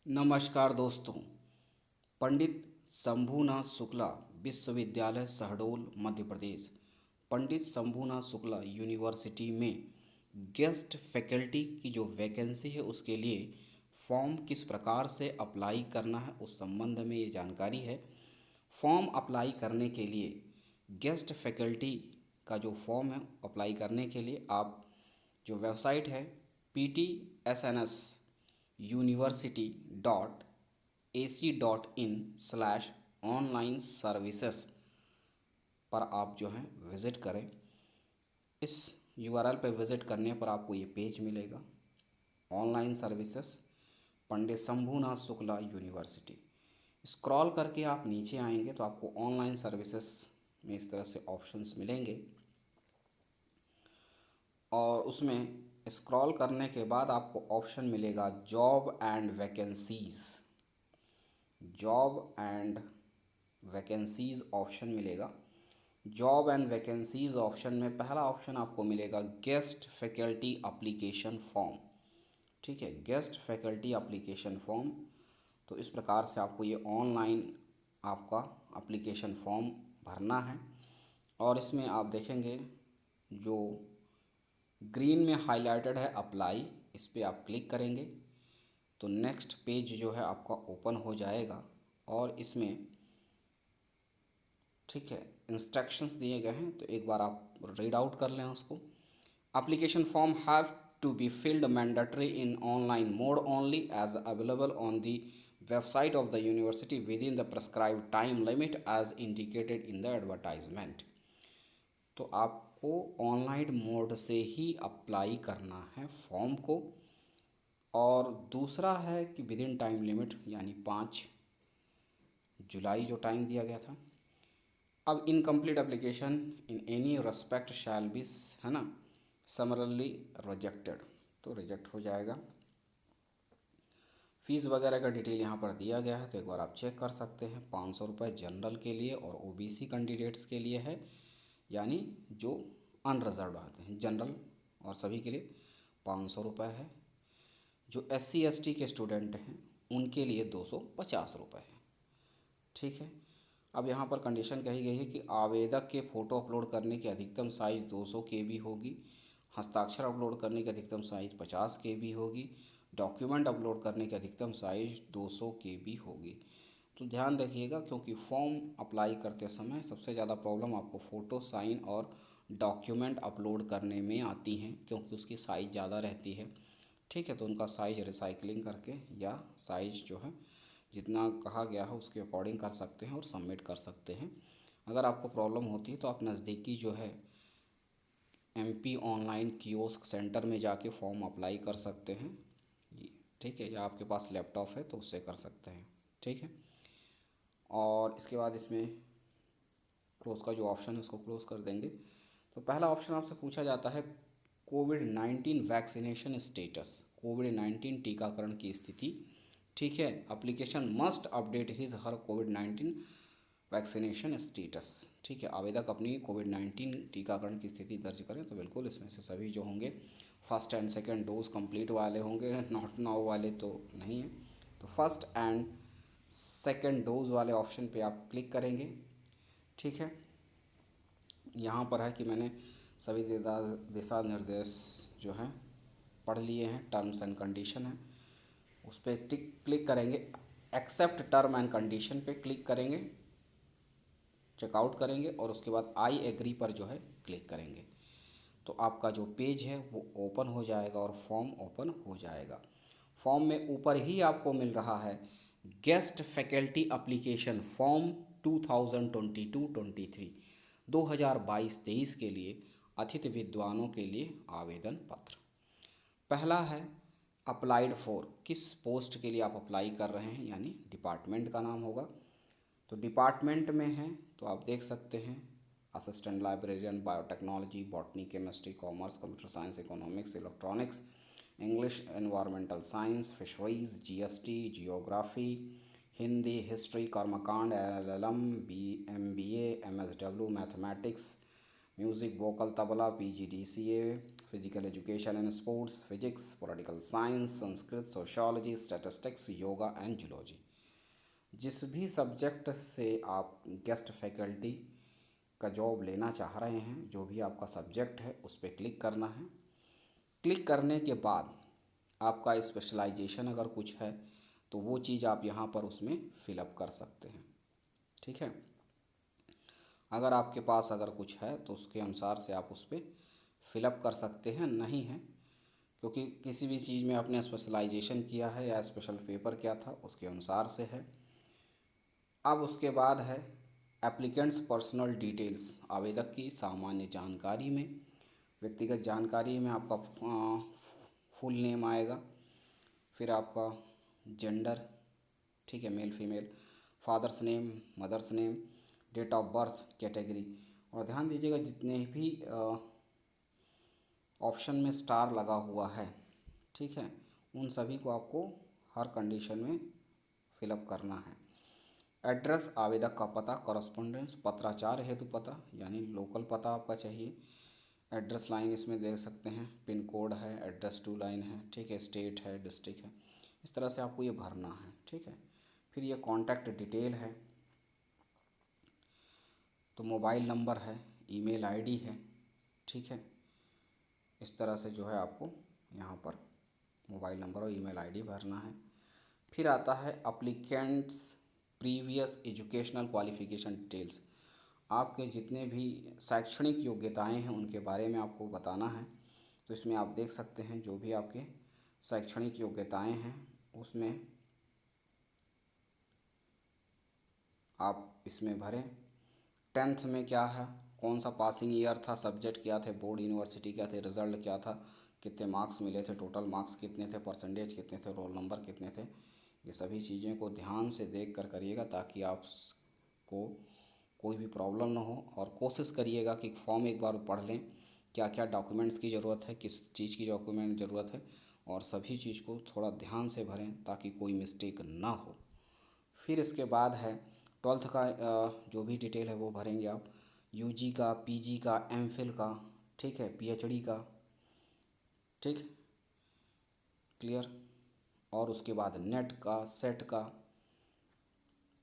नमस्कार दोस्तों। पंडित शंभूनाथ शुक्ला विश्वविद्यालय शहडोल मध्य प्रदेश। पंडित शंभूनाथ शुक्ला यूनिवर्सिटी में गेस्ट फैकल्टी की जो वैकेंसी है उसके लिए फॉर्म किस प्रकार से अप्लाई करना है उस संबंध में ये जानकारी है। फॉर्म अप्लाई करने के लिए गेस्ट फैकल्टी का जो फॉर्म है अप्लाई करने के लिए आप जो वेबसाइट है PTSNS university.ac.in/online सर्विसेस पर आप जो है विज़िट करें। इस URL पर विज़िट करने पर आपको ये पेज मिलेगा, ऑनलाइन सर्विसेज पंडित शंभूनाथ शुक्ला यूनिवर्सिटी। स्क्रॉल करके आप नीचे आएंगे तो आपको ऑनलाइन सर्विसेज में इस तरह से ऑप्शंस मिलेंगे और उसमें स्क्रॉल करने के बाद आपको ऑप्शन मिलेगा job and vacancies. Job and vacancies option मिलेगा। जॉब एंड वैकेंसीज़ ऑप्शन में पहला ऑप्शन आपको मिलेगा गेस्ट फैकल्टी एप्लीकेशन फॉर्म। ठीक है, गेस्ट फैकल्टी एप्लीकेशन फॉर्म। तो इस प्रकार से आपको ये ऑनलाइन आपका एप्लीकेशन फॉर्म भरना है और इसमें आप देखेंगे जो ग्रीन में हाईलाइटेड है अप्लाई, इस पर आप क्लिक करेंगे तो नेक्स्ट पेज जो है आपका ओपन हो जाएगा और इसमें ठीक है इंस्ट्रक्शंस दिए गए हैं तो एक बार आप रीड आउट कर लें उसको। Application form have to be filled mandatory in online mode only as available on the website of the university within the prescribed time limit as indicated in the advertisement. तो आपको online mode से ही apply करना है form को। और दूसरा है कि विद इन टाइम लिमिट यानी 5 जुलाई जो टाइम दिया गया था। अब incomplete application in any respect shall be है ना समरली रिजेक्टेड, तो रिजेक्ट हो जाएगा। फ़ीस वगैरह का डिटेल यहाँ पर दिया गया है तो एक बार आप चेक कर सकते हैं। 500 रुपये जनरल के लिए और OBC कैंडिडेट्स के लिए है, यानी जो अनरिजर्व आते हैं। जनरल और सभी के लिए 500 रुपये है। जो SC ST के स्टूडेंट हैं उनके लिए 250 रुपये है। ठीक है, अब यहाँ पर कंडीशन कही गई है कि आवेदक के फ़ोटो अपलोड करने की अधिकतम साइज़ 200 KB होगी। हस्ताक्षर अपलोड करने की अधिकतम साइज़ 50 KB होगी। डॉक्यूमेंट अपलोड करने की अधिकतम साइज़ 200 KB होगी। तो ध्यान रखिएगा क्योंकि फॉर्म अप्लाई करते समय सबसे ज़्यादा प्रॉब्लम आपको फ़ोटो, साइन और डॉक्यूमेंट अपलोड करने में आती हैं क्योंकि उसकी साइज़ ज़्यादा रहती है। ठीक है, तो उनका साइज़ रिसाइकलिंग करके या साइज़ जो है जितना कहा गया है उसके अकॉर्डिंग कर सकते हैं और सबमिट कर सकते हैं। अगर आपको प्रॉब्लम होती है तो आप नज़दीकी जो है MP ऑनलाइन कियोस्क सेंटर में जाके फॉर्म अप्लाई कर सकते हैं। ठीक है, या आपके पास लैपटॉप है तो उससे कर सकते हैं। ठीक है, और इसके बाद इसमें क्लोज का जो ऑप्शन है उसको क्लोज कर देंगे। तो पहला ऑप्शन आपसे पूछा जाता है कोविड-19 वैक्सीनेशन स्टेटस, कोविड-19 टीकाकरण की स्थिति। ठीक है, application must update his her कोविड-19 वैक्सीनेशन स्टेटस। ठीक है, आवेदक अपनी कोविड-19 टीकाकरण की स्थिति दर्ज करें। तो बिल्कुल इसमें से सभी जो होंगे first and second dose complete वाले होंगे, नॉट नाउ वाले तो नहीं है। तो फर्स्ट एंड सेकंड डोज वाले ऑप्शन पे आप क्लिक करेंगे। ठीक है, यहाँ पर है कि मैंने सभी दिशा निर्देश जो हैं पढ़ लिए हैं, टर्म्स एंड कंडीशन है उस पर क्लिक करेंगे। एक्सेप्ट टर्म एंड कंडीशन पे क्लिक करेंगे, चेकआउट करेंगे और उसके बाद आई एग्री पर जो है क्लिक करेंगे तो आपका जो पेज है वो ओपन हो जाएगा और फॉर्म ओपन हो जाएगा। फॉर्म में ऊपर ही आपको मिल रहा है गेस्ट फैकल्टी एप्लीकेशन फॉर्म 2022-23 2022-23 के लिए अतिथि विद्वानों के लिए आवेदन पत्र। पहला है अप्लाइड फॉर, किस पोस्ट के लिए आप अप्लाई कर रहे हैं यानी डिपार्टमेंट का नाम होगा। तो डिपार्टमेंट में है तो आप देख सकते हैं assistant librarian, biotechnology, botany, chemistry, commerce, computer science, economics, electronics, English, environmental science, fisheries, GST, geography, Hindi, history, कर्मकांड, LLM, MBA, MSW, mathematics, music, vocal, tabla, PGDCA, physical education and sports, physics, political science, Sanskrit, sociology, statistics, yoga and zoology. जिस भी subject से आप guest faculty का job लेना चाह रहे हैं, जो भी आपका सब्जेक्ट है उस पर क्लिक करना है। क्लिक करने के बाद आपका स्पेशलाइजेशन अगर कुछ है तो वो चीज़ आप यहाँ पर उसमें फिलअप कर सकते हैं। ठीक है, अगर आपके पास अगर कुछ है तो उसके अनुसार से आप उस पर फिलअप कर सकते हैं। नहीं है क्योंकि किसी भी चीज़ में आपने स्पेशलाइजेशन किया है या स्पेशल पेपर क्या था उसके अनुसार से है। अब उसके बाद है एप्लीकेंट्स पर्सनल डिटेल्स, आवेदक की सामान्य जानकारी में, व्यक्तिगत जानकारी में आपका फुल नेम आएगा, फिर आपका जेंडर, ठीक है, male female, father's name, mother's name, date of birth, category. और ध्यान दीजिएगा जितने भी ऑप्शन में स्टार लगा हुआ है, ठीक है, उन सभी को आपको हर कंडीशन में फिलअप करना है। एड्रेस, आवेदक का पता, कॉरस्पॉन्डेंस, पत्राचार हेतु पता यानी लोकल पता आपका चाहिए। एड्रेस लाइन इसमें दे सकते हैं, पिन कोड है, एड्रेस टू लाइन है, ठीक है, स्टेट है, डिस्ट्रिक्ट है, इस तरह से आपको ये भरना है। ठीक है, फिर ये कॉन्टैक्ट डिटेल है, तो मोबाइल नंबर है, ईमेल आईडी है, ठीक है, इस तरह से जो है आपको यहाँ पर मोबाइल नंबर और ईमेल आईडी भरना है। फिर आता है applicants previous educational qualification details, आपके जितने भी शैक्षणिक योग्यताएं हैं उनके बारे में आपको बताना है। तो इसमें आप देख सकते हैं जो भी आपके शैक्षणिक योग्यताएं हैं उसमें आप इसमें भरें। 10th में क्या है, कौन सा पासिंग ईयर था, सब्जेक्ट क्या थे, बोर्ड यूनिवर्सिटी क्या थे, रिज़ल्ट क्या था, कितने मार्क्स मिले थे, टोटल मार्क्स कितने थे, परसेंटेज कितने थे, रोल नंबर कितने थे। ये सभी चीज़ें को ध्यान से देख कर करिएगा ताकि आपको कोई भी प्रॉब्लम ना हो। और कोशिश करिएगा कि फॉर्म एक बार पढ़ लें, क्या क्या डॉक्यूमेंट्स की ज़रूरत है, किस चीज़ की डॉक्यूमेंट ज़रूरत है, और सभी चीज़ को थोड़ा ध्यान से भरें ताकि कोई मिस्टेक ना हो। फिर इसके बाद है 12th का जो भी डिटेल है वो भरेंगे आप, यूजी का, पीजी का, एमफिल का, ठीक है, पीएचडी का, ठीक, क्लियर। और उसके बाद नेट का, सेट का,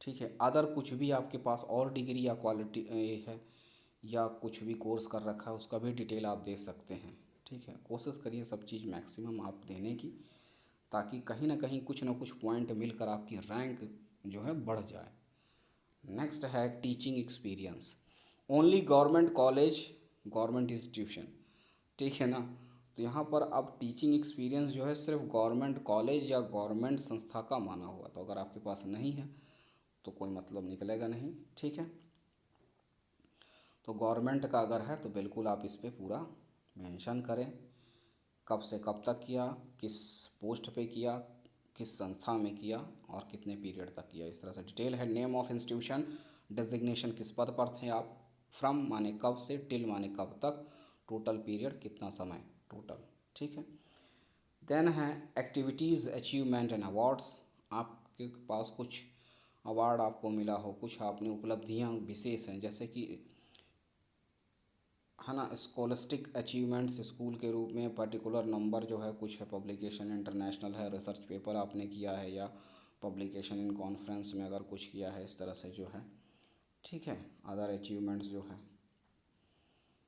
ठीक है, अदर कुछ भी आपके पास और डिग्री या क्वालिटी है या कुछ भी कोर्स कर रखा है उसका भी डिटेल आप दे सकते हैं। ठीक है, कोशिश करिए सब चीज़ मैक्सिमम आप देने की ताकि कहीं ना कुछ पॉइंट मिलकर आपकी रैंक जो है बढ़ जाए। नेक्स्ट है teaching experience, only government college, government institution, ठीक है ना। तो यहाँ पर अब टीचिंग एक्सपीरियंस जो है सिर्फ गवर्नमेंट कॉलेज या गवर्नमेंट संस्था का माना हुआ, तो अगर आपके पास नहीं है तो कोई मतलब निकलेगा नहीं। ठीक है, तो गवर्नमेंट का अगर है तो बिल्कुल आप इस पर पूरा मेंशन करें, कब से कब तक किया, किस पोस्ट पे किया, किस संस्था में किया और कितने पीरियड तक किया, इस तरह से डिटेल है। नेम ऑफ इंस्टीट्यूशन, डेजिग्नेशन किस पद पर थे आप, फ्रॉम माने कब से, टिल माने कब तक, टोटल पीरियड कितना समय टोटल। ठीक है, देन है एक्टिविटीज़, अचीवमेंट एंड अवार्ड्स, आपके पास कुछ अवार्ड आपको मिला हो, कुछ आपने उपलब्धियां विशेष हैं जैसे कि है ना, स्कॉलस्टिक अचीवमेंट्स स्कूल के रूप में पर्टिकुलर नंबर जो है, कुछ है पब्लिकेशन इंटरनेशनल है, रिसर्च पेपर आपने किया है या पब्लिकेशन इन कॉन्फ्रेंस में अगर कुछ किया है, इस तरह से जो है। ठीक है, अदर अचीवमेंट्स जो है,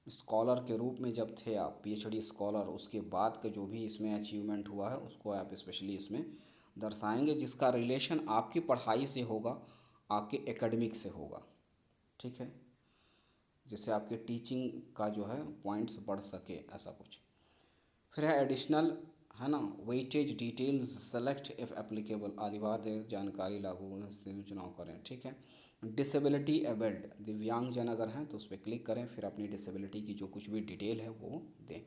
स्कॉलर के रूप में जब थे आप पीएचडी स्कॉलर, उसके बाद का जो भी इसमें अचीवमेंट हुआ है उसको आप स्पेशली इसमें दर्शाएंगे जिसका रिलेशन आपकी पढ़ाई से होगा, आपके एकेडमिक से होगा। ठीक है, जिससे आपके टीचिंग का जो है पॉइंट्स बढ़ सके, ऐसा कुछ। फिर है एडिशनल, है ना, weightage details, select if applicable, अनिवार्य जानकारी लागू चुनाव करें। ठीक है, डिसेबिलिटी एबल्ड, दिव्यांगजन अगर हैं तो उस पर क्लिक करें, फिर अपनी डिसेबिलिटी की जो कुछ भी डिटेल है वो दें।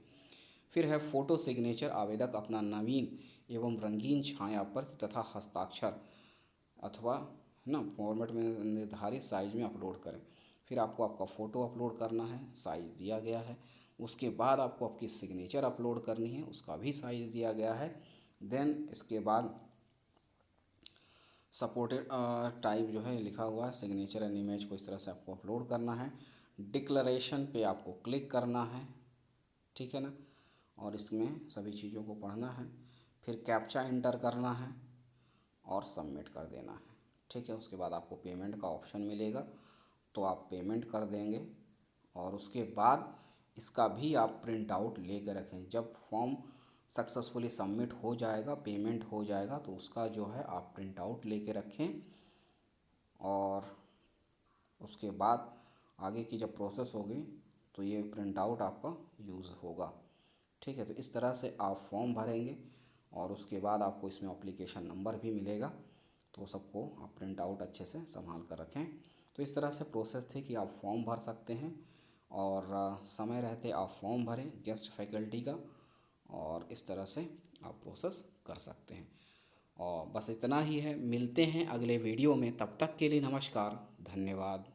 फिर है फ़ोटो सिग्नेचर, आवेदक अपना नवीन एवं रंगीन छाया पर तथा हस्ताक्षर अथवा ना फॉर्मेट में निर्धारित साइज में अपलोड करें। फिर आपको आपका फ़ोटो अपलोड करना है, साइज़ दिया गया है। उसके बाद आपको आपकी सिग्नेचर अपलोड करनी है, उसका भी साइज़ दिया गया है। देन इसके बाद सपोर्टेड टाइप जो है लिखा हुआ है, सिग्नेचर एंड इमेज को इस तरह से आपको अपलोड करना है। डिक्लेरेशन पे आपको क्लिक करना है, ठीक है ना। और इसमें सभी चीज़ों को पढ़ना है, फिर कैप्चा इंटर करना है और सबमिट कर देना है। ठीक है, उसके बाद आपको पेमेंट का ऑप्शन मिलेगा, तो आप पेमेंट कर देंगे और उसके बाद इसका भी आप प्रिंट आउट ले कर रखें। जब फॉर्म सक्सेसफुली सबमिट हो जाएगा, पेमेंट हो जाएगा, तो उसका जो है आप प्रिंट आउट ले के रखें और उसके बाद आगे की जब प्रोसेस होगी तो ये प्रिंट आउट आपका यूज़ होगा। ठीक है, तो इस तरह से आप फॉर्म भरेंगे और उसके बाद आपको इसमें एप्लीकेशन नंबर भी मिलेगा, तो सबको आप प्रिंट आउट अच्छे से संभाल कर रखें। तो इस तरह से प्रोसेस थी कि आप फॉर्म भर सकते हैं और समय रहते आप फॉर्म भरें गेस्ट फैकल्टी का, और इस तरह से आप प्रोसेस कर सकते हैं। और बस इतना ही है, मिलते हैं अगले वीडियो में, तब तक के लिए नमस्कार, धन्यवाद।